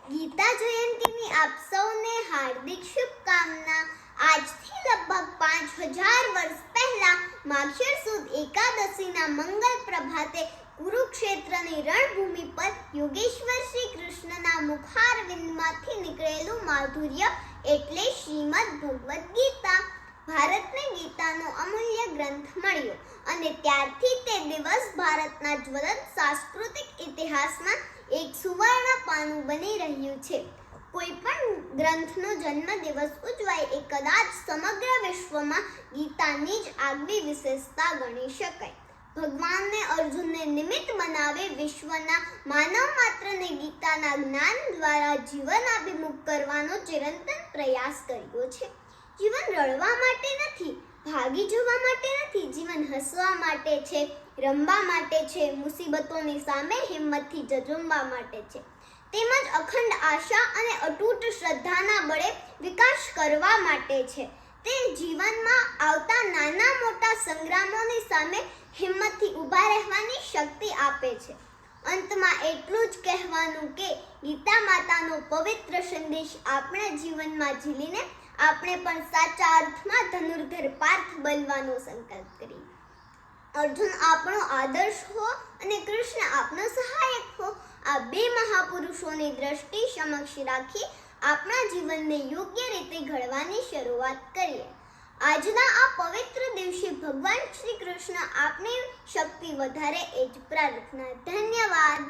ગીતા જયંતીની આપ સૌને હાર્દિક શુભકામના। આજથી લગભગ 5000 વર્ષ પહેલા માગશીર સુદ એકાદશીના મંગલ પ્રભાતે કુરુક્ષેત્રની રણભૂમિ પર યોગેશ્વર શ્રી કૃષ્ણના મુખારવિંદમાંથી નીકળેલું માધુર્ય એટલે શ્રીમદ ભગવદ્ ગીતા। ભારતને ગીતાનો અમૂલ્ય ગ્રંથ મળ્યો અને ત્યારથી તે દિવસ ભારતના જ્વલંત સાંસ્કૃતિક ઇતિહાસમાં એક સુવર્ણ પાનું બની રહ્યું છે। કોઈ પણ ગ્રંથનો જન્મદિવસ ઉજવાય એ કદાચ સમગ્ર વિશ્વમાં ગીતાની જ આગવી વિશેષતા ગણી શકાય। ભગવાનને અર્જુનને નિમિત્ત બનાવી વિશ્વના માનવ માત્રને ગીતાના જ્ઞાન દ્વારા જીવન અભિમુખ કરવાનો ચિરંતન પ્રયાસ કર્યો છે। જીવન રડવા માટે નથી, ભાગી જવા માટે નથી, જીવન હસવા માટે છે, રમવા માટે છે, મુસીબતોની સામે હિંમતથી ઝઝુમવા માટે છે, તેમજ અખંડ આશા અને અતૂટ શ્રદ્ધાના બળે વિકાસ કરવા માટે છે। તે જીવનમાં આવતા નાના મોટા સંગ્રામોની સામે હિંમતથી ઊભા રહેવાની શક્તિ આપે છે। અંતમાં એટલું જ કહેવાનું કે ગીતા માતાનો પવિત્ર સંદેશ આપણા જીવનમાં ઝીલીને આપણે પણ સાચા અર્થમાં ધનુર્ધર પાર્થ બનવાનો સંકલ્પ કરીએ। અર્જુન આપણો આદર્શ હો અને કૃષ્ણ આપનો સહાયક હો, આ બે મહાપુરુષોની દ્રષ્ટિ સમક્ષ રાખી આપણા જીવનને યોગ્ય રીતે ઘડવાની શરૂઆત કરીએ। આજના આ પવિત્ર દિવસે ભગવાન શ્રી કૃષ્ણ આપની શક્તિ વધારે એ જ પ્રાર્થના। ધન્યવાદ।